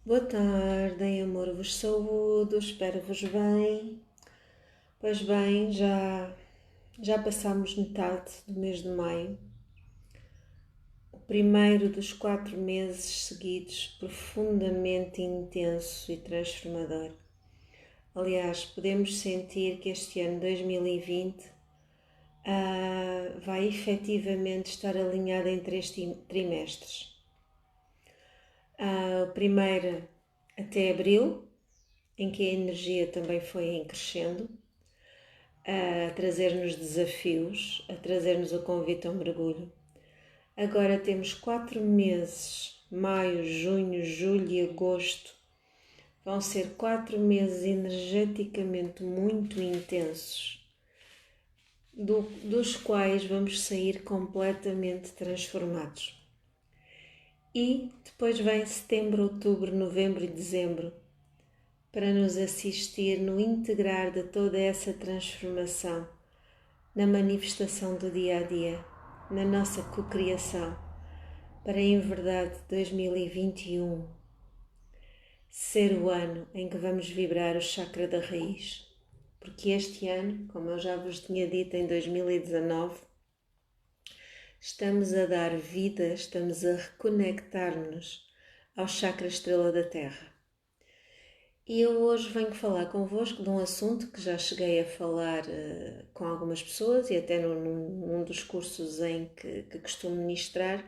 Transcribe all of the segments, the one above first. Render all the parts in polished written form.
Boa tarde, em amor vos saúdo, espero-vos bem. Pois bem, já passámos metade do mês de maio, o primeiro dos 4 meses seguidos profundamente intenso e transformador. Aliás, podemos sentir que este ano 2020 vai efetivamente estar alinhado em 3 trimestres. O primeiro até abril, em que a energia também foi em crescendo, a trazer-nos desafios, a trazer-nos o convite ao mergulho. Agora temos 4 meses, maio, junho, julho e agosto. Vão ser 4 meses energeticamente muito intensos, dos quais vamos sair completamente transformados. E depois vem setembro, outubro, novembro e dezembro, para nos assistir no integrar de toda essa transformação, na manifestação do dia a dia, na nossa cocriação, para em verdade 2021 ser o ano em que vamos vibrar o chakra da raiz. Porque este ano, como eu já vos tinha dito em 2019, estamos a dar vida, estamos a reconectar-nos ao chakra estrela da Terra. E eu hoje venho falar convosco de um assunto que já cheguei a falar com algumas pessoas e até num dos cursos em que costumo ministrar,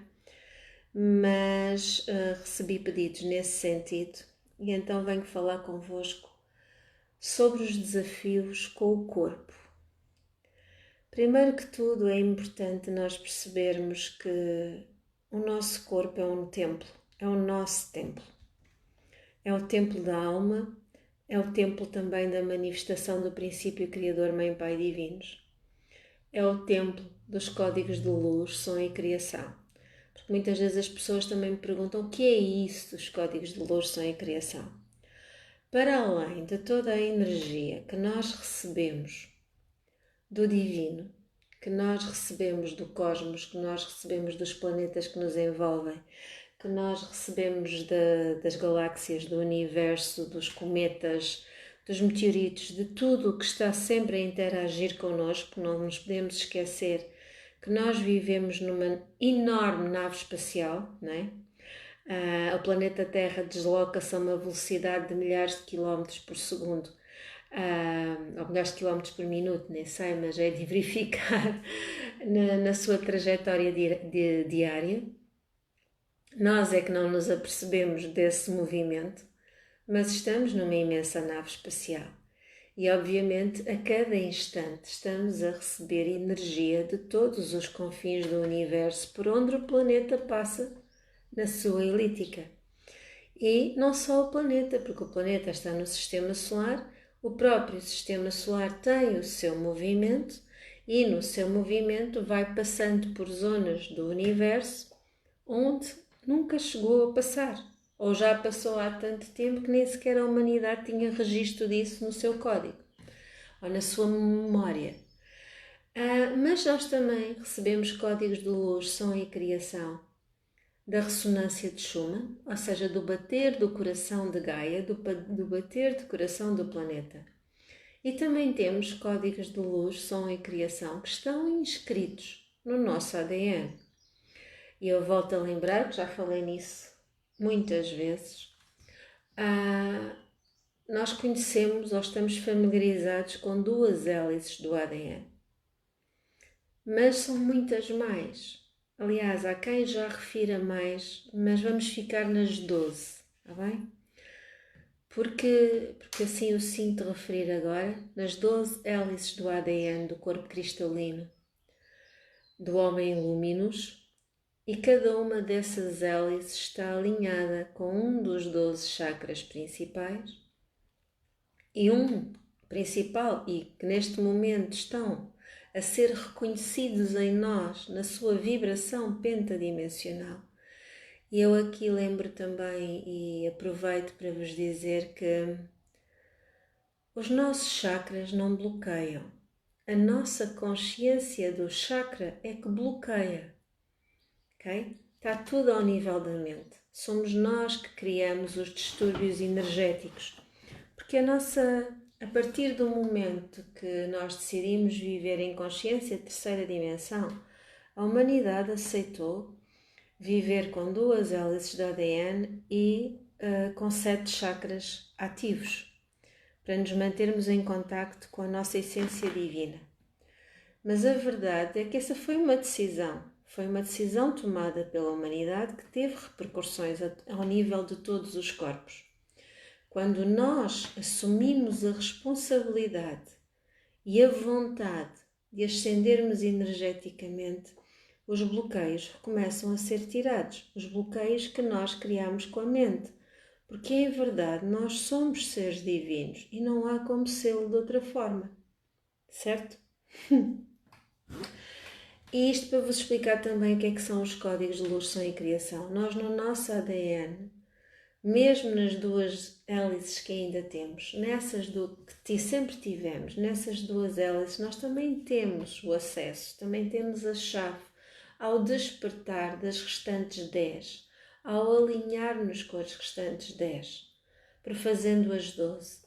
mas recebi pedidos nesse sentido e então venho falar convosco sobre os desafios com o corpo. Primeiro que tudo é importante nós percebermos que o nosso corpo é um templo, é o nosso templo. É o templo da alma, é o templo também da manifestação do princípio criador Mãe Pai Divinos. É o templo dos códigos de luz, som e criação. Porque muitas vezes as pessoas também me perguntam o que é isso dos códigos de luz, som e criação. Para além de toda a energia que nós recebemos do divino, que nós recebemos do cosmos, que nós recebemos dos planetas que nos envolvem, que nós recebemos das galáxias, do universo, dos cometas, dos meteoritos, de tudo o que está sempre a interagir connosco, não nos podemos esquecer que nós vivemos numa enorme nave espacial, não é? O planeta Terra desloca-se a uma velocidade de milhares de quilómetros por segundo, ou milhares de quilómetros por minuto, nem sei, mas é de verificar na sua trajetória diária. Nós é que não nos apercebemos desse movimento, mas estamos numa imensa nave espacial. E obviamente a cada instante estamos a receber energia de todos os confins do universo por onde o planeta passa na sua elíptica. E não só o planeta, porque o planeta está no sistema solar, o próprio sistema solar tem o seu movimento e no seu movimento vai passando por zonas do universo onde nunca chegou a passar, ou já passou há tanto tempo que nem sequer a humanidade tinha registro disso no seu código, ou na sua memória. Mas nós também recebemos códigos de luz, som e criação da ressonância de Schumann, ou seja, do bater do coração de Gaia, do bater do coração do planeta. E também temos códigos de luz, som e criação que estão inscritos no nosso ADN. E eu volto a lembrar, que já falei nisso muitas vezes, nós conhecemos ou estamos familiarizados com 2 hélices do ADN. Mas são muitas mais. Aliás, há quem já refira mais, mas vamos ficar nas 12, está bem? Porque assim eu sinto referir agora nas 12 hélices do ADN do corpo cristalino do homem luminous, e cada uma dessas hélices está alinhada com um dos 12 chakras principais, e um principal e que neste momento estão a ser reconhecidos em nós na sua vibração pentadimensional. E eu aqui lembro também e aproveito para vos dizer que os nossos chakras não bloqueiam. A nossa consciência do chakra é que bloqueia. Okay? Está tudo ao nível da mente. Somos nós que criamos os distúrbios energéticos. Porque a partir do momento que nós decidimos viver em consciência de terceira dimensão, a humanidade aceitou viver com 2 hélices de ADN e com 7 chakras ativos, para nos mantermos em contacto com a nossa essência divina. Mas a verdade é que essa foi uma decisão tomada pela humanidade que teve repercussões ao nível de todos os corpos. Quando nós assumimos a responsabilidade e a vontade de ascendermos energeticamente, os bloqueios começam a ser tirados, os bloqueios que nós criamos com a mente, porque em verdade nós somos seres divinos e não há como sê-lo de outra forma, certo? E isto para vos explicar também o que é que são os códigos de luz, som e criação. Nós no nosso ADN, mesmo nas 2 hélices que ainda temos, que sempre tivemos, nessas 2 hélices, nós também temos o acesso, também temos a chave ao despertar das restantes 10, ao alinhar-nos com as restantes 10, prefazendo as 12.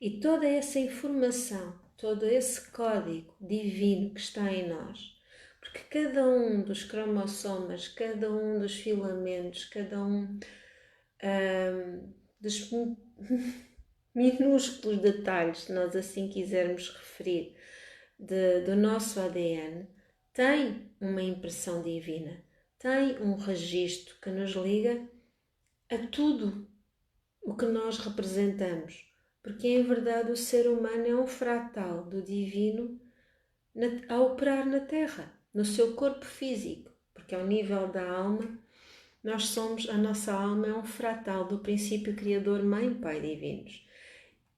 E toda essa informação, todo esse código divino que está em nós, porque cada um dos cromossomas, cada um dos filamentos, cada um dos minúsculos detalhes, se nós assim quisermos referir, do nosso ADN, tem uma impressão divina, tem um registro que nos liga a tudo o que nós representamos, porque em verdade o ser humano é um fratal do divino a operar na Terra, no seu corpo físico, porque ao nível da alma, a nossa alma é um fratal do princípio criador Mãe, Pai divinos,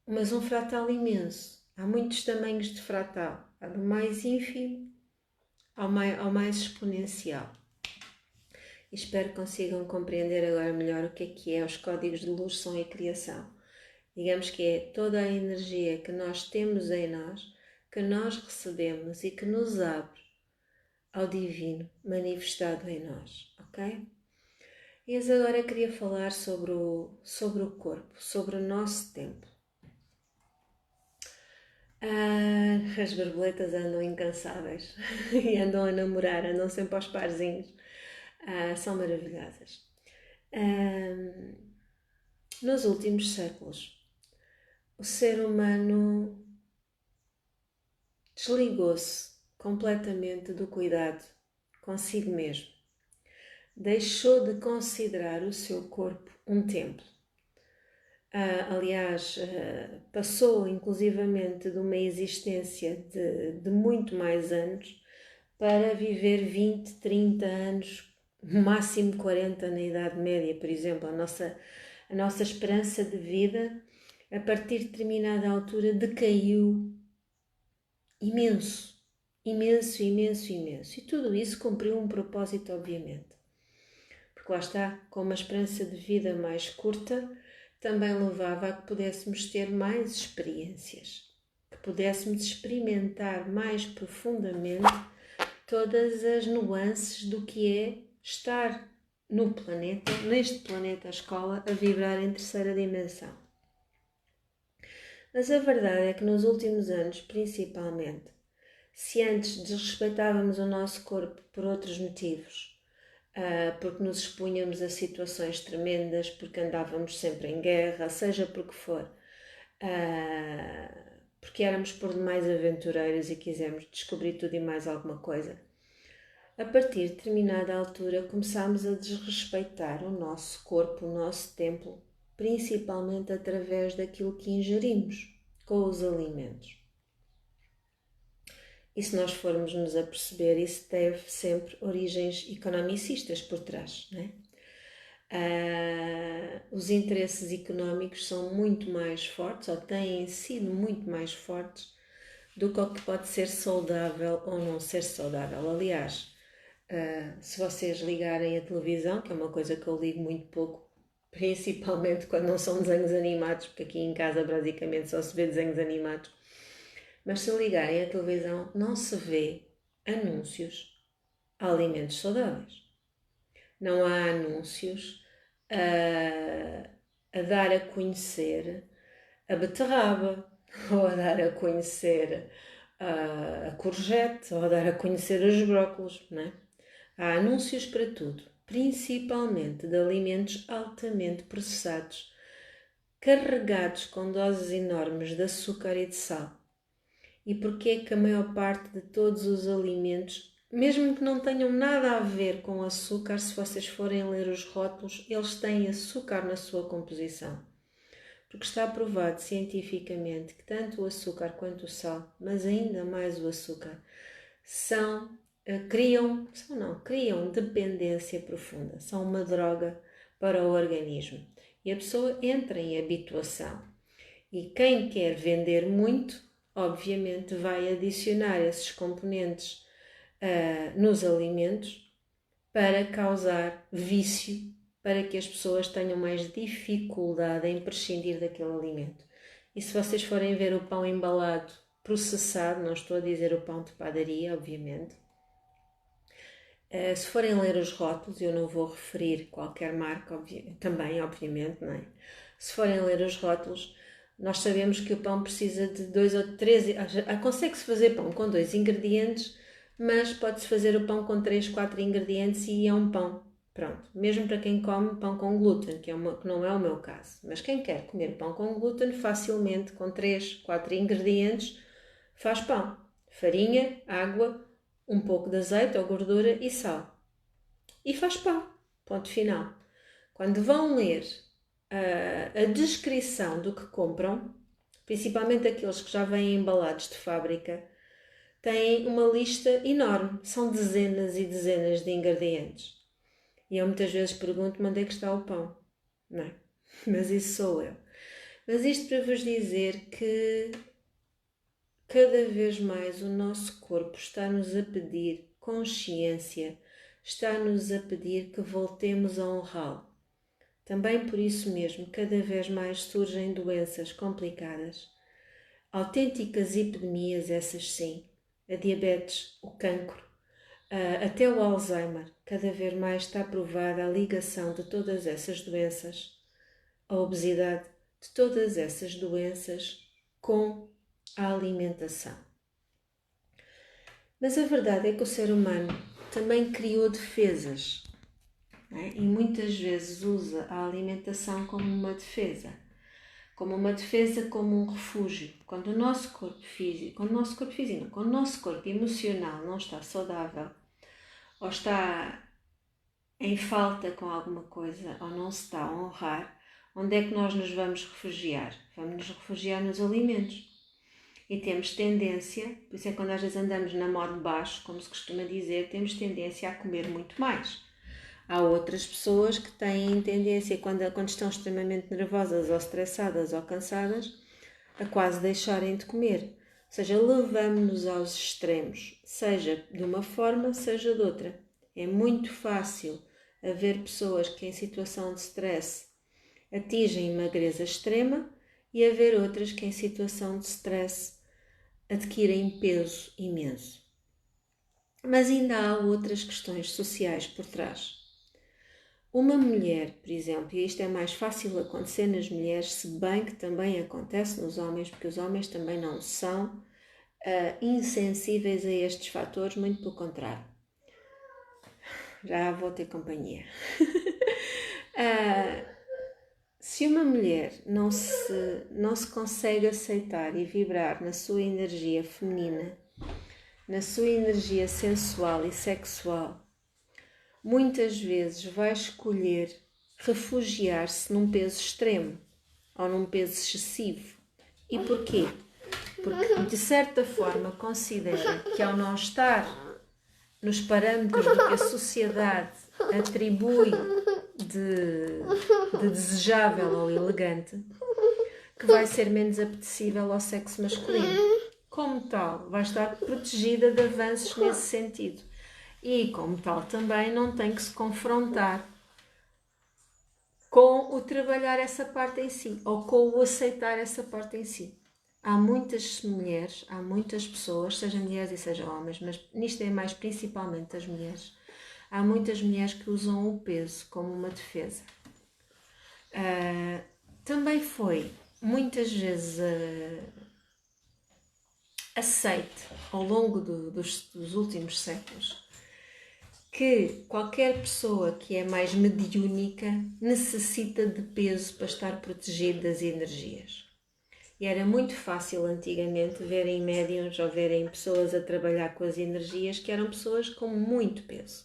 mas um fratal imenso. Há muitos tamanhos de fratal, há do mais ínfimo ao mais exponencial. E espero que consigam compreender agora melhor o que é os códigos de luz, som e criação. Digamos que é toda a energia que nós temos em nós, que nós recebemos e que nos abre ao divino manifestado em nós, ok? E agora queria falar sobre o corpo, sobre o nosso templo. As borboletas andam incansáveis e andam a namorar, andam sempre aos parzinhos. São maravilhosas. Nos últimos séculos, o ser humano desligou-se completamente do cuidado consigo mesmo. Deixou de considerar o seu corpo um templo. Aliás, passou inclusivamente de uma existência de muito mais anos para viver 20, 30 anos, máximo 40 na Idade Média, por exemplo. A nossa esperança de vida, a partir de determinada altura, decaiu imenso, imenso, imenso, imenso. E tudo isso cumpriu um propósito, obviamente. Porque lá está, com uma esperança de vida mais curta, também levava a que pudéssemos ter mais experiências, que pudéssemos experimentar mais profundamente todas as nuances do que é estar no planeta, neste planeta escola, a vibrar em terceira dimensão. Mas a verdade é que nos últimos anos, principalmente, se antes desrespeitávamos o nosso corpo por outros motivos, porque nos expunhamos a situações tremendas, porque andávamos sempre em guerra, seja por que for, porque éramos por demais aventureiros e quisemos descobrir tudo e mais alguma coisa. A partir de determinada altura começámos a desrespeitar o nosso corpo, o nosso templo, principalmente através daquilo que ingerimos com os alimentos. E se nós formos nos aperceber, isso teve sempre origens economicistas por trás, não é? Os interesses económicos são muito mais fortes, ou têm sido muito mais fortes, do que o que pode ser saudável ou não ser saudável. Aliás, se vocês ligarem a televisão, que é uma coisa que eu ligo muito pouco, principalmente quando não são desenhos animados, porque aqui em casa basicamente só se vê desenhos animados, mas se ligarem a televisão não se vê anúncios a alimentos saudáveis. Não há anúncios a dar a conhecer a beterraba, ou a dar a conhecer a courgette, ou a dar a conhecer os brócolos, não é? Há anúncios para tudo, principalmente de alimentos altamente processados, carregados com doses enormes de açúcar e de sal. E porquê é que a maior parte de todos os alimentos, mesmo que não tenham nada a ver com açúcar, se vocês forem ler os rótulos, eles têm açúcar na sua composição? Porque está provado cientificamente que tanto o açúcar quanto o sal, mas ainda mais o açúcar, criam dependência profunda, são uma droga para o organismo. E a pessoa entra em habituação. E quem quer vender muito, obviamente vai adicionar esses componentes nos alimentos para causar vício, para que as pessoas tenham mais dificuldade em prescindir daquele alimento. E se vocês forem ver o pão embalado, processado, não estou a dizer o pão de padaria, obviamente, se forem ler os rótulos, eu não vou referir qualquer marca, também, obviamente, não é? Se forem ler os rótulos, nós sabemos que o pão precisa de 2 ou 3, consegue-se fazer pão com 2 ingredientes, mas pode-se fazer o pão com 3, 4 ingredientes e é um pão. Pronto, mesmo para quem come pão com glúten, que não é o meu caso. Mas quem quer comer pão com glúten, facilmente, com 3, 4 ingredientes, faz pão. Farinha, água, um pouco de azeite ou gordura e sal. E faz pão. Ponto final. Quando vão ler a descrição do que compram, principalmente aqueles que já vêm embalados de fábrica, têm uma lista enorme. São dezenas e dezenas de ingredientes. E eu muitas vezes pergunto-me onde é que está o pão. Não é? Mas isso sou eu. Mas isto para vos dizer que cada vez mais o nosso corpo está-nos a pedir consciência, está-nos a pedir que voltemos a honrá-lo. Também por isso mesmo, cada vez mais surgem doenças complicadas, autênticas epidemias, essas sim, a diabetes, o cancro, até o Alzheimer. Cada vez mais está provada a ligação de todas essas doenças, a obesidade, de todas essas doenças com a alimentação. Mas a verdade é que o ser humano também criou defesas, né? E muitas vezes usa a alimentação como uma defesa, como um refúgio. Quando o nosso corpo físico, quando o nosso corpo emocional não está saudável, ou está em falta com alguma coisa, ou não se está a honrar, onde é que nós nos vamos refugiar? Vamos nos refugiar nos alimentos. E temos tendência, por isso é que quando às vezes andamos na moda de baixo, como se costuma dizer, temos tendência a comer muito mais. Há outras pessoas que têm tendência, quando estão extremamente nervosas ou estressadas ou cansadas, a quase deixarem de comer. Ou seja, levamos-nos aos extremos, seja de uma forma, seja de outra. É muito fácil haver pessoas que em situação de stress atingem magreza extrema e haver outras que em situação de stress adquirem peso imenso. Mas ainda há outras questões sociais por trás. Uma mulher, por exemplo, e isto é mais fácil acontecer nas mulheres, se bem que também acontece nos homens, porque os homens também não são insensíveis a estes fatores, muito pelo contrário. Já vou ter companhia. Se uma mulher não se consegue aceitar e vibrar na sua energia feminina, na sua energia sensual e sexual, muitas vezes vai escolher refugiar-se num peso extremo ou num peso excessivo. E porquê? Porque, de certa forma, considera que ao não estar nos parâmetros do que a sociedade atribui de desejável ou elegante, que vai ser menos apetecível ao sexo masculino. Como tal, vai estar protegida de avanços nesse sentido. E, como tal, também não tem que se confrontar com o trabalhar essa parte em si, ou com o aceitar essa parte em si. Há muitas mulheres, há muitas pessoas, seja mulheres e seja homens, mas nisto é mais principalmente as mulheres. Há muitas mulheres que usam o peso como uma defesa. Também foi muitas vezes aceite ao longo dos últimos séculos que qualquer pessoa que é mais mediúnica necessita de peso para estar protegido das energias. E era muito fácil antigamente verem médiuns ou verem pessoas a trabalhar com as energias que eram pessoas com muito peso.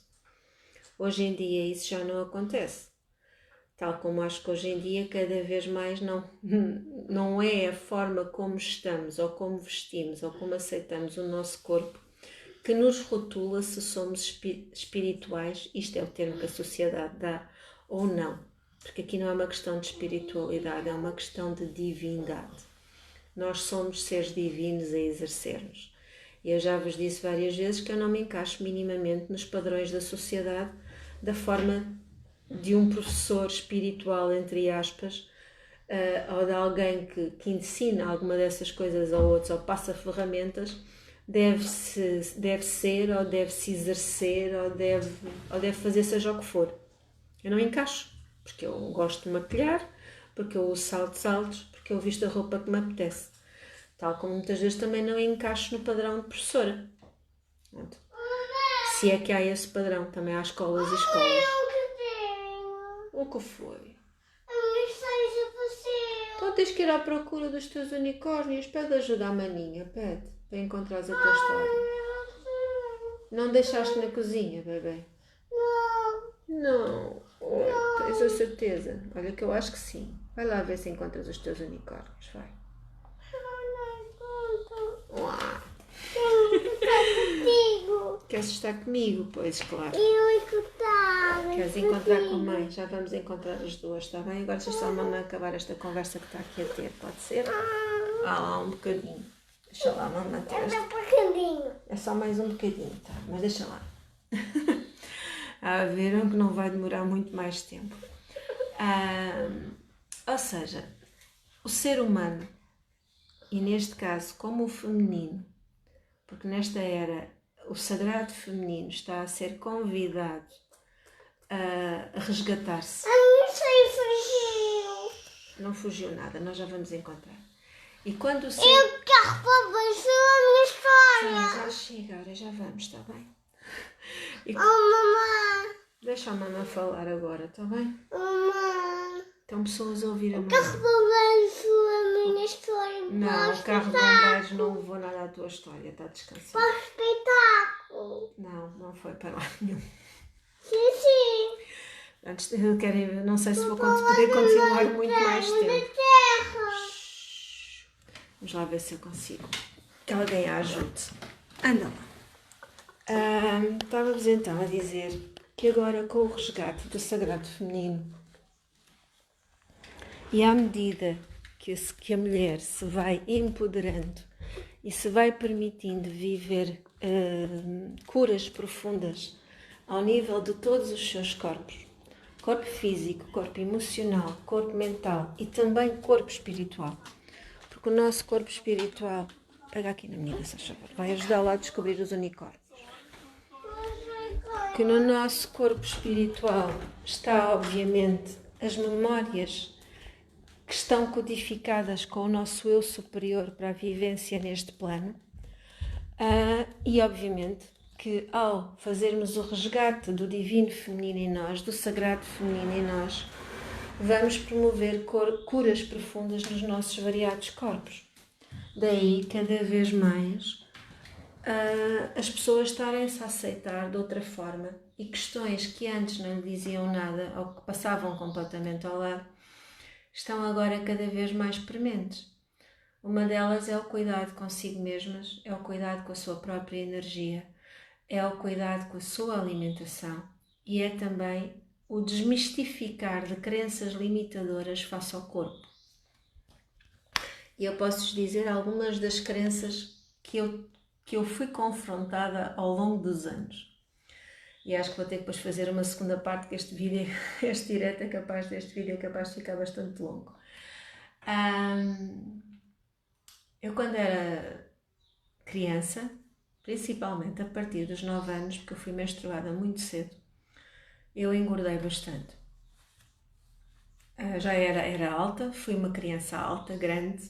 Hoje em dia isso já não acontece. Tal como acho que hoje em dia cada vez mais não é a forma como estamos ou como vestimos ou como aceitamos o nosso corpo que nos rotula se somos espirituais, isto é o termo que a sociedade dá, ou não. Porque aqui não é uma questão de espiritualidade, é uma questão de divindade. Nós somos seres divinos a exercermos. E eu já vos disse várias vezes que eu não me encaixo minimamente nos padrões da sociedade da forma de um professor espiritual, entre aspas, ou de alguém que ensina alguma dessas coisas a outros ou passa ferramentas, deve ser ou deve-se exercer ou deve fazer seja o que for. Eu não encaixo, porque eu gosto de maquilhar, porque eu uso saltos altos, porque eu visto a roupa que me apetece. Tal como muitas vezes também não encaixo no padrão de professora. Se é que há esse padrão, também há escolas e escolas. O que foi? Então tens que ir à procura dos teus unicórnios. Pede ajuda à maninha, pede, para encontrares a tua história. Não deixaste na cozinha, bebê? Não. Oi, tens a certeza? Olha que eu acho que sim. Vai lá ver se encontras os teus unicórnios, vai. Uau. Queres estar comigo? Pois, claro. Queres encontrar com a mãe? Já vamos encontrar as duas, está bem? Agora deixa só a mamãe acabar esta conversa que está aqui a ter, pode ser? Lá um bocadinho. Deixa lá a mamãe ter É só mais um bocadinho, tá? Mas deixa lá. Viram que não vai demorar muito mais tempo. Ou seja, o ser humano, e neste caso como o feminino, porque nesta era o sagrado feminino está a ser convidado a resgatar-se. Não fugiu nada, nós já vamos encontrar. E quando o ser... Eu quero a minha história. Já chega, já vamos, está bem? Mamãe. Deixa a mamãe falar agora, está bem? Mamãe. Estão pessoas a ouvir a mamãe. O carro a minha história. Não, o carro de bombeiros não levou nada à tua história, está descansado. Para o espetáculo. Não foi para lá nenhum. Sim. Antes de querem ver, não sei se vou poder continuar muito mais tempo. Vamos lá ver se eu consigo. Que alguém a ajude. Anda lá. Estava-vos então a dizer que agora com o resgate do sagrado feminino e à medida que a mulher se vai empoderando e se vai permitindo viver curas profundas ao nível de todos os seus corpos, corpo físico, corpo emocional, corpo mental e também corpo espiritual, porque o nosso corpo espiritual, pega aqui na menina, se favor, vai ajudá-la a descobrir os unicórnios, que no nosso corpo espiritual está obviamente as memórias que estão codificadas com o nosso eu superior para a vivência neste plano, e obviamente que ao fazermos o resgate do divino feminino em nós, do sagrado feminino em nós, vamos promover curas profundas nos nossos variados corpos. Daí, cada vez mais, as pessoas estarem-se a aceitar de outra forma e questões que antes não lhe diziam nada ou que passavam completamente ao lado, estão agora cada vez mais prementes. Uma delas é o cuidado consigo mesmas, é o cuidado com a sua própria energia, é o cuidado com a sua alimentação e é também o desmistificar de crenças limitadoras face ao corpo. E eu posso-vos dizer algumas das crenças que eu fui confrontada ao longo dos anos. E acho que vou ter que depois fazer uma segunda parte, que este vídeo é capaz de ficar bastante longo. Eu quando era criança, principalmente a partir dos 9 anos, porque eu fui menstruada muito cedo, eu engordei bastante. Já era alta, fui uma criança alta, grande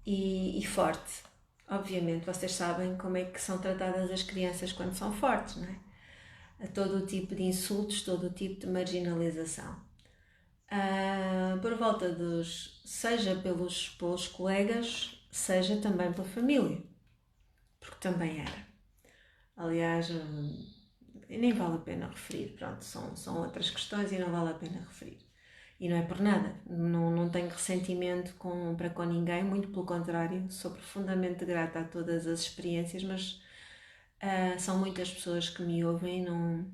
e forte. Obviamente, vocês sabem como é que são tratadas as crianças quando são fortes, não é? A todo o tipo de insultos, todo o tipo de marginalização. Por volta seja pelos colegas, seja também pela família, porque também era. Aliás, nem vale a pena referir, pronto, são outras questões e não vale a pena referir. E não é por nada, não tenho ressentimento para com ninguém, muito pelo contrário, sou profundamente grata a todas as experiências, mas são muitas pessoas que me ouvem e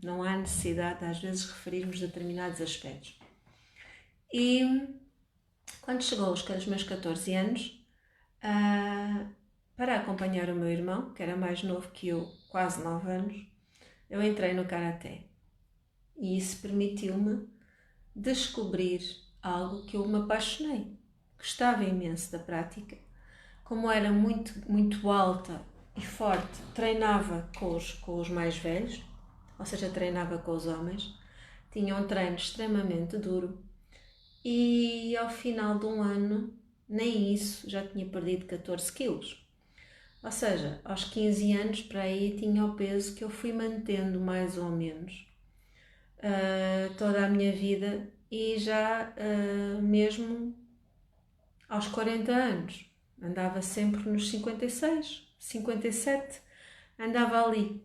não há necessidade de às vezes referirmos determinados aspectos. E quando chegou os meus 14 anos, para acompanhar o meu irmão, que era mais novo que eu, quase 9 anos, eu entrei no Karaté. E isso permitiu-me descobrir algo que eu me apaixonei. Gostava imenso da prática. Como era muito, muito alta e forte, treinava com os mais velhos, ou seja, treinava com os homens. Tinha um treino extremamente duro e ao final de um ano, nem isso, já tinha perdido 14 quilos. Ou seja, aos 15 anos para aí tinha o peso que eu fui mantendo mais ou menos toda a minha vida e já mesmo aos 40 anos. Andava sempre nos 56, 57, andava ali.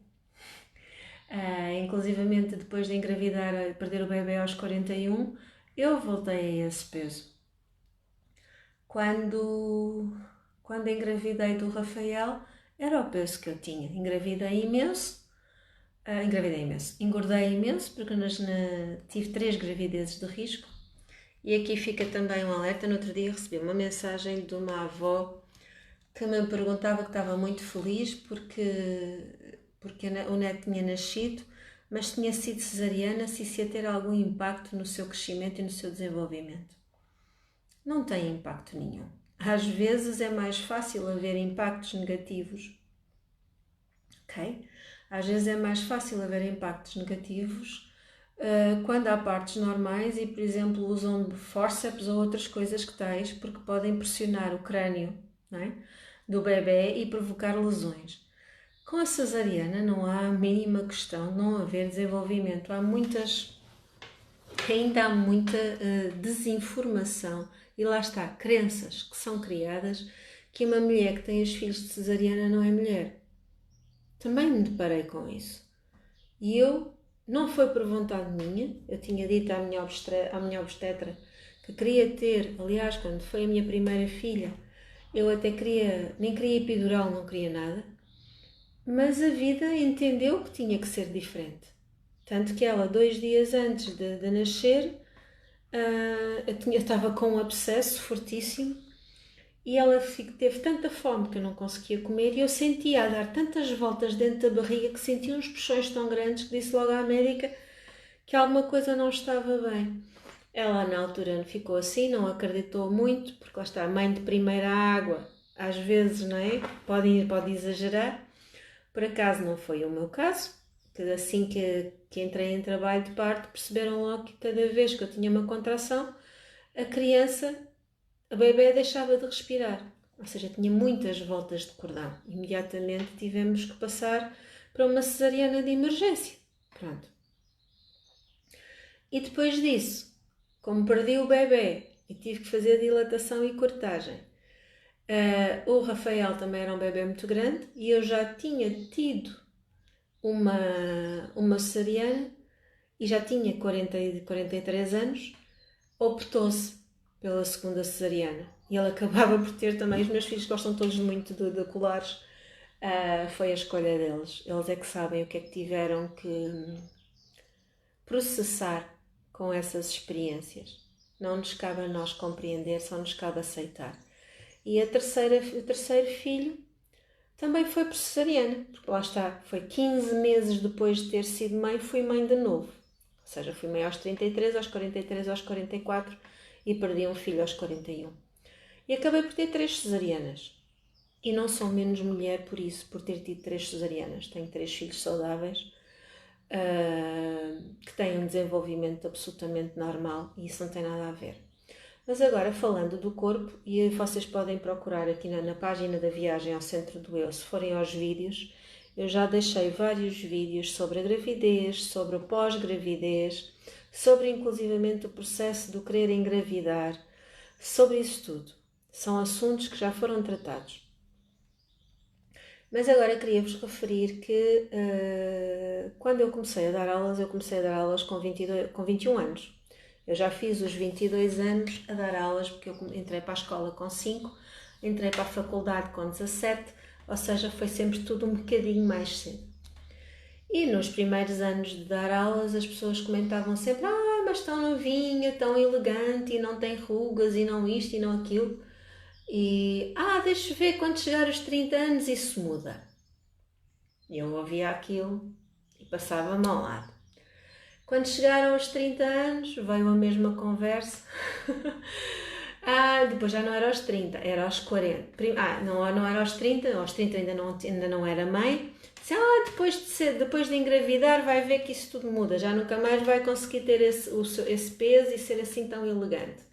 Inclusivamente depois de engravidar, perder o bebê aos 41, eu voltei a esse peso. Quando engravidei do Rafael, era o peso que eu tinha. Engravidei imenso, engordei imenso, porque tive 3 gravidezes de risco. E aqui fica também um alerta. No outro dia recebi uma mensagem de uma avó que me perguntava que estava muito feliz porque o neto tinha nascido, mas tinha sido cesariana, se isso ia ter algum impacto no seu crescimento e no seu desenvolvimento. Não tem impacto nenhum. Às vezes é mais fácil haver impactos negativos, ok? Às vezes é mais fácil haver impactos negativos quando há partes normais e, por exemplo, usam fórceps ou outras coisas que tais, porque podem pressionar o crânio, não é? Do bebê e provocar lesões. Com a cesariana não há a mínima questão de não haver desenvolvimento. Ainda há muita desinformação e lá está, crenças que são criadas que uma mulher que tem os filhos de cesariana não é mulher. Também me deparei com isso. E eu, não foi por vontade minha, eu tinha dito à minha obstetra que queria ter, aliás, quando foi a minha primeira filha, eu até nem queria epidural, não queria nada, mas a vida entendeu que tinha que ser diferente. Tanto que ela, 2 dias antes de nascer, eu estava com um abscesso fortíssimo e ela teve tanta fome que eu não conseguia comer e eu sentia a dar tantas voltas dentro da barriga que sentia uns puxões tão grandes que disse logo à médica que alguma coisa não estava bem. Ela na altura ficou assim, não acreditou muito, porque lá está, a mãe de primeira água, às vezes, não é? Pode exagerar. Por acaso não foi o meu caso, que assim que entrei em trabalho de parto perceberam logo que cada vez que eu tinha uma contração, a bebê deixava de respirar. Ou seja, tinha muitas voltas de cordão. Imediatamente tivemos que passar para uma cesariana de emergência. Pronto. E depois disso, como perdi o bebê e tive que fazer dilatação e cortagem, o Rafael também era um bebê muito grande e eu já tinha tido uma cesariana e já tinha 43 anos, optou-se pela segunda cesariana. E ele acabava por ter também, os meus filhos gostam todos muito de colares, foi a escolha deles. Eles é que sabem o que é que tiveram que processar com essas experiências. Não nos cabe a nós compreender, só nos cabe aceitar. E o terceiro filho também foi por cesariana, porque lá está, foi 15 meses depois de ter sido mãe, fui mãe de novo. Ou seja, fui mãe aos 33, aos 43, aos 44 e perdi um filho aos 41. E acabei por ter 3 cesarianas. E não sou menos mulher por isso, por ter tido 3 cesarianas. Tenho 3 filhos saudáveis. que têm um desenvolvimento absolutamente normal e isso não tem nada a ver. Mas agora, falando do corpo, e vocês podem procurar aqui na página da Viagem ao Centro do Eu, se forem aos vídeos, eu já deixei vários vídeos sobre a gravidez, sobre o pós-gravidez, sobre inclusivamente o processo do querer engravidar, sobre isso tudo. São assuntos que já foram tratados. Mas agora queria-vos referir que quando eu comecei a dar aulas com 21 anos. Eu já fiz os 22 anos a dar aulas porque eu entrei para a escola com 5, entrei para a faculdade com 17, ou seja, foi sempre tudo um bocadinho mais cedo. E nos primeiros anos de dar aulas as pessoas comentavam sempre: mas tão novinha, tão elegante e não tem rugas e não isto e não aquilo. E, deixa ver, quando chegar aos 30 anos isso muda. E eu ouvia aquilo e passava-me ao lado. Quando chegaram aos 30 anos, veio a mesma conversa. Depois já não era aos 30, era aos 40. Não era aos 30 ainda não era mãe. Disse, depois de engravidar vai ver que isso tudo muda, já nunca mais vai conseguir ter esse peso e ser assim tão elegante.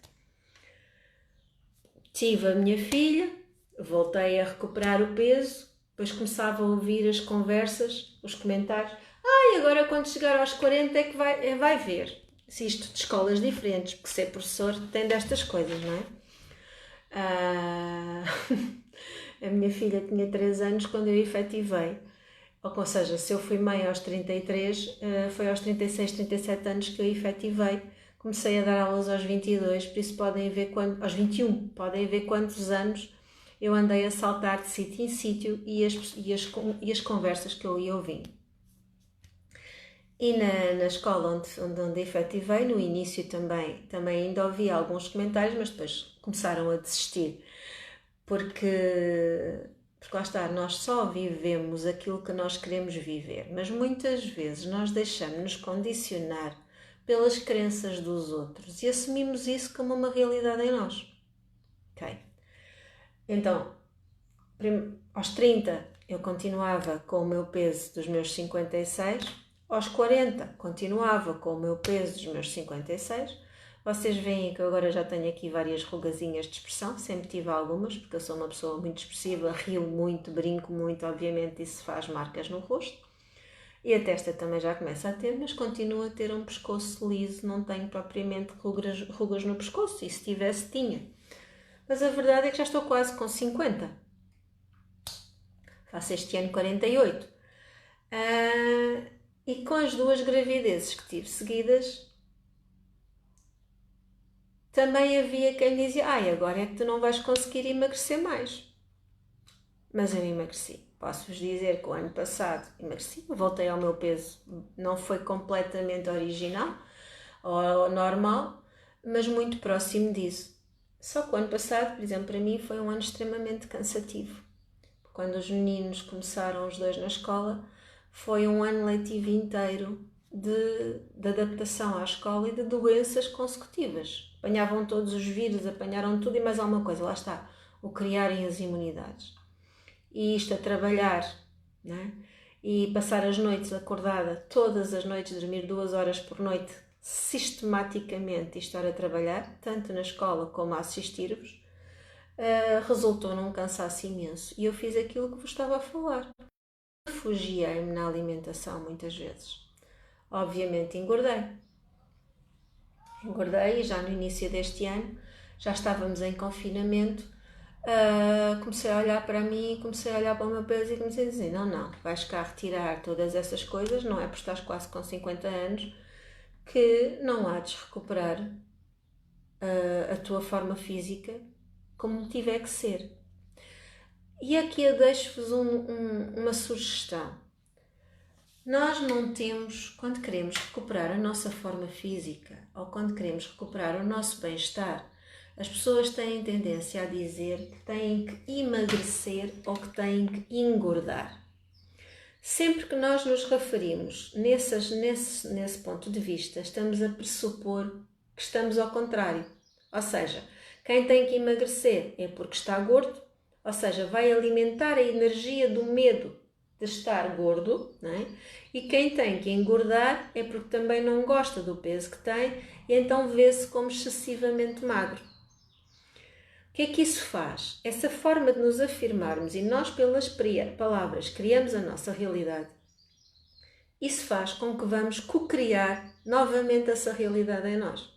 Tive a minha filha, voltei a recuperar o peso, depois começava a ouvir as conversas, os comentários. E agora quando chegar aos 40 é que vai ver. Se isto de escolas diferentes, porque ser professor tem destas coisas, não é? A minha filha tinha 3 anos quando eu efetivei. Ou seja, se eu fui mãe aos 33, foi aos 36, 37 anos que eu efetivei. Comecei a dar aulas aos 22, por isso podem ver aos 21, podem ver quantos anos eu andei a saltar de sítio em sítio e as conversas que eu ia ouvindo. E na escola onde efetivei, no início também ainda ouvi alguns comentários, mas depois começaram a desistir. Porque lá está, nós só vivemos aquilo que nós queremos viver, mas muitas vezes nós deixamos-nos condicionar pelas crenças dos outros e assumimos isso como uma realidade em nós. Ok? Então, aos 30 eu continuava com o meu peso dos meus 56, aos 40 continuava com o meu peso dos meus 56. Vocês veem que eu agora já tenho aqui várias rugazinhas de expressão, sempre tive algumas, porque eu sou uma pessoa muito expressiva, rio muito, brinco muito, obviamente isso faz marcas no rosto. E a testa também já começa a ter, mas continuo a ter um pescoço liso, não tenho propriamente rugas no pescoço, e se tivesse, tinha. Mas a verdade é que já estou quase com 50. Faço este ano 48. E com as 2 gravidezes que tive seguidas, também havia quem dizia: agora é que tu não vais conseguir emagrecer mais. Mas eu emagreci. Posso-vos dizer que o ano passado emagreci, voltei ao meu peso, não foi completamente original ou normal, mas muito próximo disso. Só que o ano passado, por exemplo, para mim foi um ano extremamente cansativo. Quando os meninos começaram os 2 na escola, foi um ano letivo inteiro de adaptação à escola e de doenças consecutivas. Apanhavam todos os vírus, apanharam tudo e mais alguma coisa. Lá está, o criarem as imunidades. E isto a trabalhar, né? E passar as noites acordada, todas as noites, dormir 2 horas por noite, sistematicamente, e estar a trabalhar, tanto na escola como a assistir-vos, resultou num cansaço imenso. E eu fiz aquilo que vos estava a falar. Refugiei-me na alimentação muitas vezes. Obviamente engordei e já no início deste ano, já estávamos em confinamento, comecei a olhar para mim, comecei a olhar para o meu peso e comecei a dizer: não, vais cá retirar todas essas coisas, não é por estás quase com 50 anos que não há de recuperar a tua forma física como tiver que ser. E aqui eu deixo-vos uma sugestão. Nós não temos, quando queremos recuperar a nossa forma física ou quando queremos recuperar o nosso bem-estar, as pessoas têm tendência a dizer que têm que emagrecer ou que têm que engordar. Sempre que nós nos referimos nesse ponto de vista, estamos a pressupor que estamos ao contrário. Ou seja, quem tem que emagrecer é porque está gordo, ou seja, vai alimentar a energia do medo de estar gordo, não é? E quem tem que engordar é porque também não gosta do peso que tem e então vê-se como excessivamente magro. O que é que isso faz? Essa forma de nos afirmarmos e nós pelas palavras criamos a nossa realidade. Isso faz com que vamos co-criar novamente essa realidade em nós.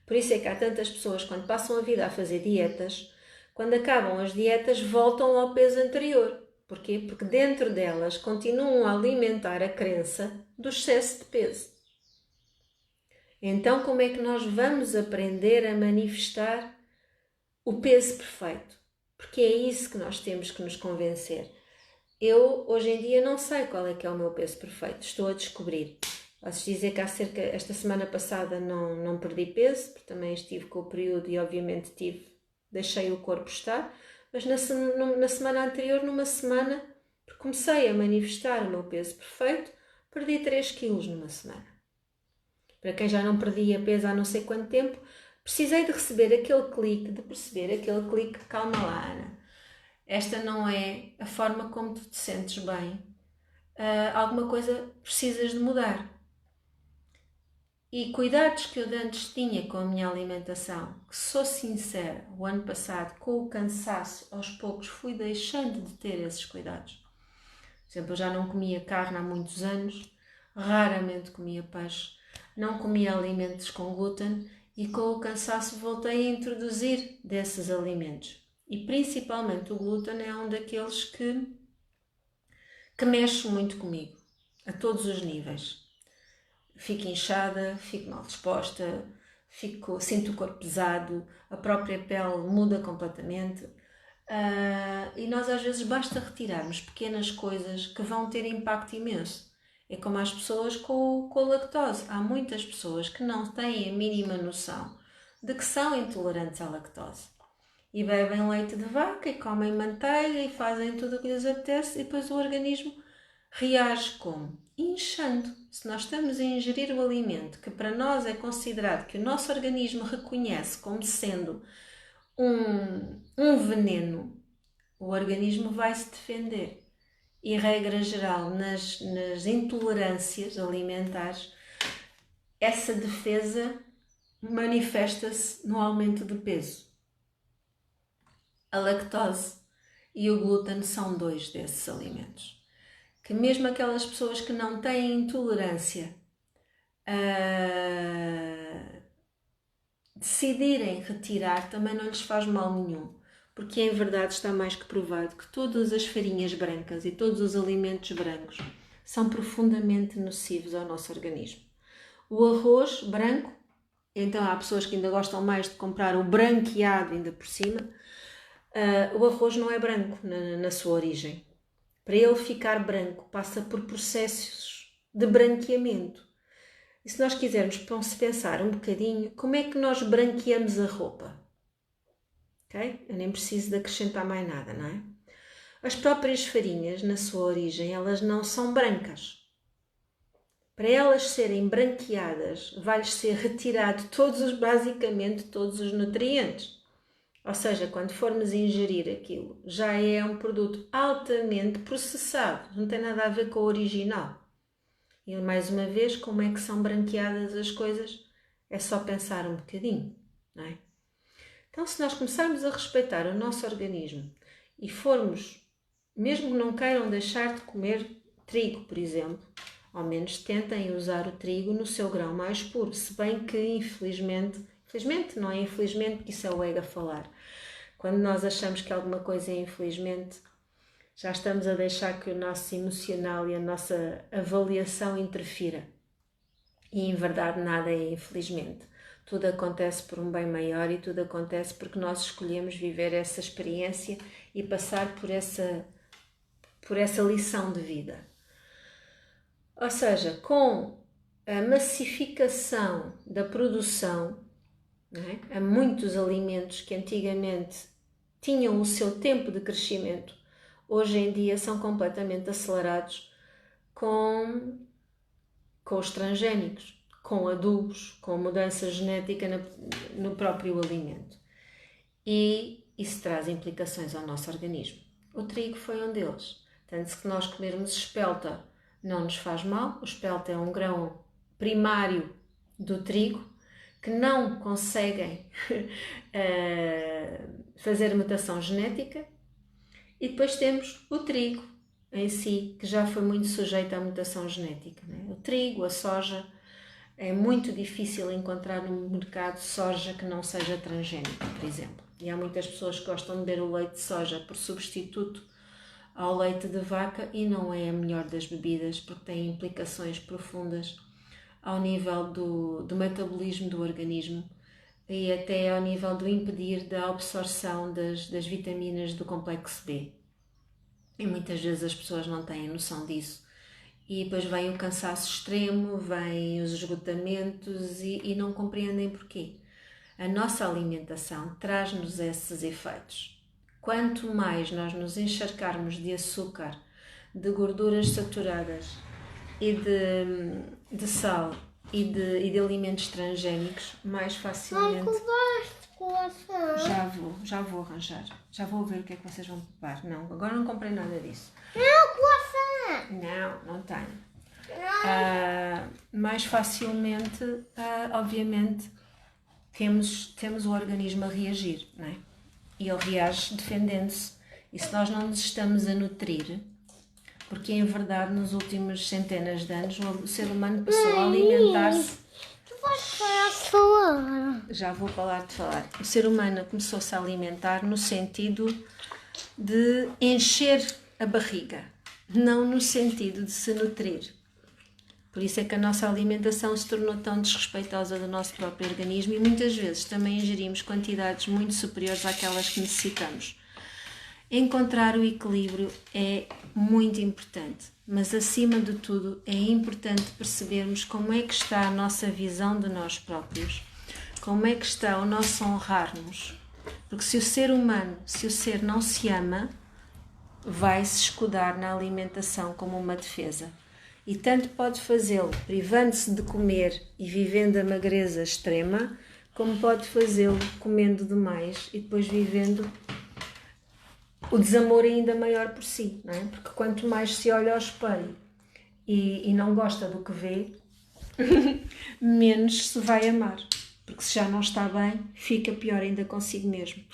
Por isso é que há tantas pessoas quando passam a vida a fazer dietas, quando acabam as dietas voltam ao peso anterior. Porquê? Porque dentro delas continuam a alimentar a crença do excesso de peso. Então como é que nós vamos aprender a manifestar o peso perfeito? Porque é isso que nós temos que nos convencer. Eu, hoje em dia, não sei qual é que é o meu peso perfeito. Estou a descobrir. Posso dizer que esta semana passada não perdi peso, porque também estive com o período e obviamente deixei o corpo estar. Mas na semana anterior, numa semana, comecei a manifestar o meu peso perfeito, perdi 3 quilos numa semana. Para quem já não perdia peso há não sei quanto tempo, precisei de receber aquele clique, de perceber aquele clique, calma lá, Ana. Esta não é a forma como tu te sentes bem. Alguma coisa precisas de mudar. E cuidados que eu antes tinha com a minha alimentação, que sou sincera, o ano passado, com o cansaço, aos poucos fui deixando de ter esses cuidados. Por exemplo, eu já não comia carne há muitos anos, raramente comia peixe, não comia alimentos com glúten e com o cansaço voltei a introduzir desses alimentos. E principalmente o glúten é um daqueles que mexe muito comigo, a todos os níveis. Fico inchada, fico mal disposta, sinto o corpo pesado, a própria pele muda completamente. E nós às vezes basta retirarmos pequenas coisas que vão ter impacto imenso. É como as pessoas com a lactose. Há muitas pessoas que não têm a mínima noção de que são intolerantes à lactose. E bebem leite de vaca e comem manteiga e fazem tudo o que lhes apetece e depois o organismo reage como? Inchando. Se nós estamos a ingerir o alimento que para nós é considerado, que o nosso organismo reconhece como sendo um veneno, o organismo vai se defender. E regra geral, nas intolerâncias alimentares, essa defesa manifesta-se no aumento de peso. A lactose e o glúten são 2 desses alimentos. Que mesmo aquelas pessoas que não têm intolerância decidirem retirar, também não lhes faz mal nenhum. Porque em verdade está mais que provado que todas as farinhas brancas e todos os alimentos brancos são profundamente nocivos ao nosso organismo. O arroz branco, então há pessoas que ainda gostam mais de comprar o branqueado ainda por cima. O arroz não é branco na sua origem. Para ele ficar branco, passa por processos de branqueamento. E se nós quisermos pensar um bocadinho, como é que nós branqueamos a roupa? Okay? Eu nem preciso de acrescentar mais nada, não é? As próprias farinhas, na sua origem, elas não são brancas. Para elas serem branqueadas, vai-lhes ser retirado basicamente todos os nutrientes. Ou seja, quando formos ingerir aquilo, já é um produto altamente processado, não tem nada a ver com o original. E mais uma vez, como é que são branqueadas as coisas? É só pensar um bocadinho, não é? Então, se nós começarmos a respeitar o nosso organismo e formos, mesmo que não queiram deixar de comer trigo, por exemplo, ao menos tentem usar o trigo no seu grão mais puro, se bem que infelizmente não é infelizmente, porque isso é o ego a falar. Quando nós achamos que alguma coisa é infelizmente, já estamos a deixar que o nosso emocional e a nossa avaliação interfira. E em verdade nada é infelizmente. Tudo acontece por um bem maior e tudo acontece porque nós escolhemos viver essa experiência e passar por essa lição de vida. Ou seja, com a massificação da produção, não é? Há muitos alimentos que antigamente tinham o seu tempo de crescimento, hoje em dia são completamente acelerados com os transgénicos, com adubos, com mudança genética no próprio alimento. E isso traz implicações ao nosso organismo. O trigo foi um deles. Portanto, se nós comermos espelta, não nos faz mal. O espelta é um grão primário do trigo que não conseguem fazer mutação genética. E depois temos o trigo em si, que já foi muito sujeito à mutação genética. Né? O trigo, a soja, é muito difícil encontrar no mercado soja que não seja transgénica, por exemplo. E há muitas pessoas que gostam de beber o leite de soja por substituto ao leite de vaca e não é a melhor das bebidas porque tem implicações profundas ao nível do metabolismo do organismo e até ao nível do impedir da absorção das vitaminas do complexo B. E muitas vezes as pessoas não têm noção disso. E depois vem o cansaço extremo, vem os esgotamentos e não compreendem porquê. A nossa alimentação traz-nos esses efeitos. Quanto mais nós nos encharcarmos de açúcar, de gorduras saturadas e de sal e de alimentos transgénicos, mais facilmente... Já vou arranjar. Já vou ver o que é que vocês vão preparar. Não, agora não comprei nada disso. Não tenho. Mais facilmente, obviamente, temos o organismo a reagir, não é? E ele reage defendendo-se. E se nós não nos estamos a nutrir, porque em verdade nos últimos centenas de anos o ser humano passou a alimentar-se. Tu vais falar. Já vou parar de falar. O ser humano começou-se a alimentar no sentido de encher a barriga, não no sentido de se nutrir. Por isso é que a nossa alimentação se tornou tão desrespeitosa do nosso próprio organismo e muitas vezes também ingerimos quantidades muito superiores àquelas que necessitamos. Encontrar o equilíbrio é muito importante, mas acima de tudo é importante percebermos como é que está a nossa visão de nós próprios, como é que está o nosso honrar-nos. Porque se o ser humano, se o ser não se ama, vai se escudar na alimentação como uma defesa. E tanto pode fazê-lo privando-se de comer e vivendo a magreza extrema, como pode fazê-lo comendo demais e depois vivendo o desamor ainda maior por si, não é? Porque quanto mais se olha ao espelho e não gosta do que vê, menos se vai amar. Porque se já não está bem, fica pior ainda consigo mesmo.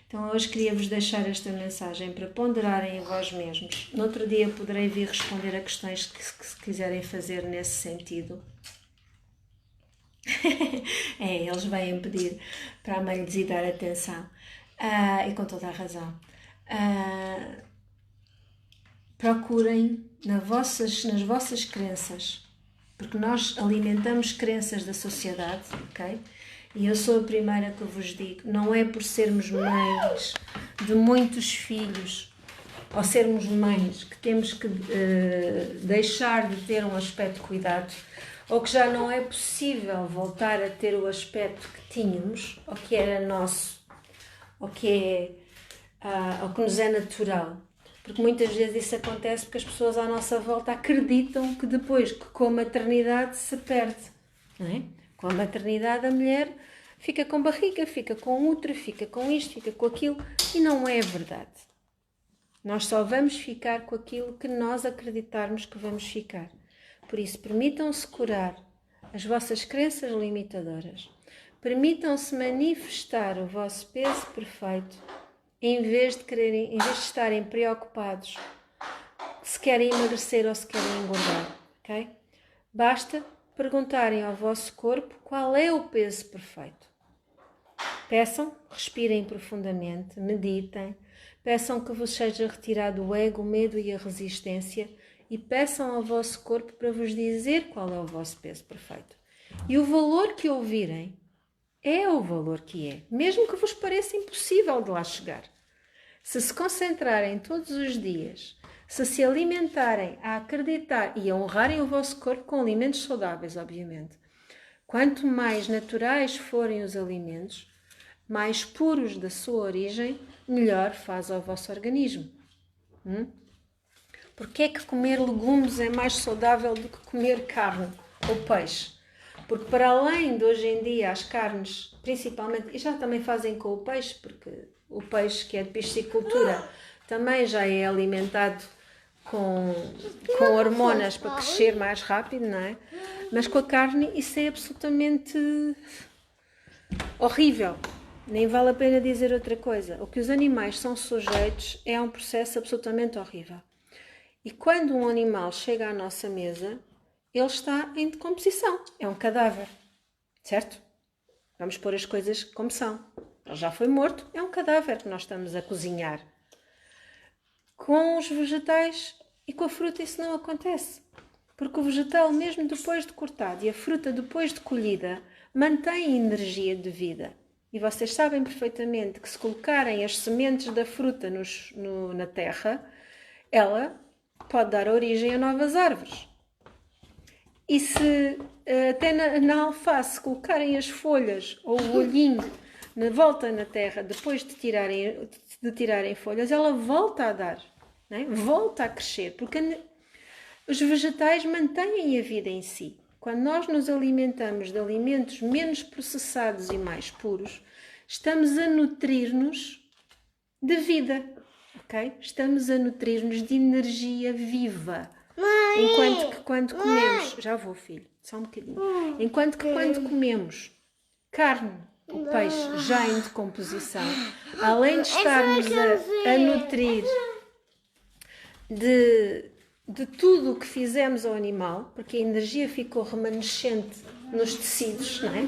Então hoje queria-vos deixar esta mensagem para ponderarem em vós mesmos. No outro dia poderei vir responder a questões que se quiserem fazer nesse sentido. Eles vêm pedir para a mãe lhes dar atenção. E com toda a razão. Procurem nas vossas crenças, porque nós alimentamos crenças da sociedade, ok? E eu sou a primeira que vos digo, não é por sermos mães de muitos filhos ou sermos mães que temos que deixar de ter um aspecto de cuidado ou que já não é possível voltar a ter o aspecto que tínhamos ou que era nosso ou que nos é natural. Porque muitas vezes isso acontece porque as pessoas à nossa volta acreditam que depois que com a maternidade se perde, não é? Com a maternidade a mulher fica com barriga, fica com útero, fica com isto, fica com aquilo e não é verdade. Nós só vamos ficar com aquilo que nós acreditarmos que vamos ficar. Por isso, permitam-se curar as vossas crenças limitadoras. Permitam-se manifestar o vosso peso perfeito em vez de estarem preocupados se querem emagrecer ou se querem engordar, ok? Basta perguntarem ao vosso corpo qual é o peso perfeito. Peçam, respirem profundamente, meditem, peçam que vos seja retirado o ego, o medo e a resistência e peçam ao vosso corpo para vos dizer qual é o vosso peso perfeito. E o valor que ouvirem é o valor que é, mesmo que vos pareça impossível de lá chegar. Se concentrarem todos os dias, se alimentarem a acreditar e a honrarem o vosso corpo com alimentos saudáveis, obviamente. Quanto mais naturais forem os alimentos, mais puros da sua origem, melhor faz ao vosso organismo. Porquê é que comer legumes é mais saudável do que comer carne ou peixe? Porque para além de hoje em dia as carnes, principalmente, e já também fazem com o peixe, porque o peixe que é de piscicultura também já é alimentado com, com hormonas para crescer mais rápido, não é? Mas com a carne isso é absolutamente horrível. Nem vale a pena dizer outra coisa. O que os animais são sujeitos é um processo absolutamente horrível. E quando um animal chega à nossa mesa, ele está em decomposição. É um cadáver. Certo? Vamos pôr as coisas como são. Ele já foi morto, é um cadáver que nós estamos a cozinhar. Com os vegetais e com a fruta isso não acontece. Porque o vegetal, mesmo depois de cortado, e a fruta depois de colhida, mantém energia de vida. E vocês sabem perfeitamente que se colocarem as sementes da fruta na terra, ela pode dar origem a novas árvores. E se até na alface colocarem as folhas ou o olhinho na volta na terra, depois de tirarem folhas, ela volta a dar, não é? Volta a crescer, porque os vegetais mantêm a vida em si. Quando nós nos alimentamos de alimentos menos processados e mais puros, estamos a nutrir-nos de vida, ok? Estamos a nutrir-nos de energia viva. Enquanto que quando comemos... Já vou, filho, só um bocadinho. Enquanto que quando comemos carne ou peixe já em decomposição, além de estarmos a nutrir de tudo o que fizemos ao animal, porque a energia ficou remanescente nos tecidos, não é?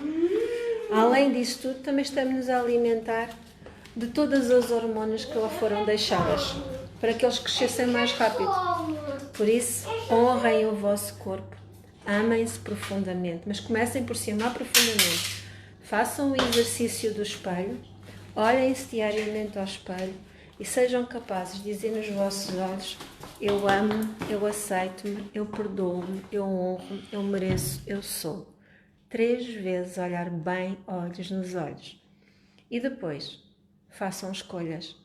Além disso tudo, também estamos a alimentar de todas as hormonas que lá foram deixadas, para que eles crescessem mais rápido. Por isso, honrem o vosso corpo, amem-se profundamente, mas comecem por se amar profundamente. Façam o exercício do espelho, olhem-se diariamente ao espelho e sejam capazes de dizer nos vossos olhos: eu amo, eu aceito-me, eu perdoo-me, eu honro, eu mereço, eu sou. 3 vezes olhar bem olhos nos olhos. E depois, façam escolhas.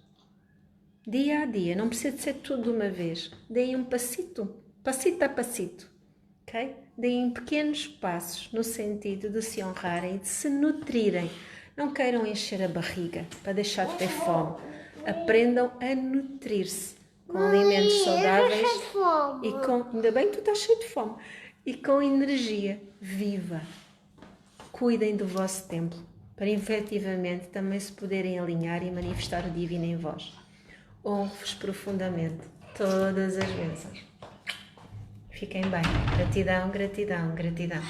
Dia a dia, não precisa de ser tudo de uma vez. Deem um passito a passito, ok? Deem pequenos passos no sentido de se honrarem e de se nutrirem. Não queiram encher a barriga para deixar de ter fome. Aprendam a nutrir-se com alimentos saudáveis e com... Ainda bem que tu estás cheio de fome. E com energia viva. Cuidem do vosso templo para efetivamente também se poderem alinhar e manifestar o divino em vós. Honro-vos profundamente todas as vezes. Fiquem bem. Gratidão, gratidão, gratidão.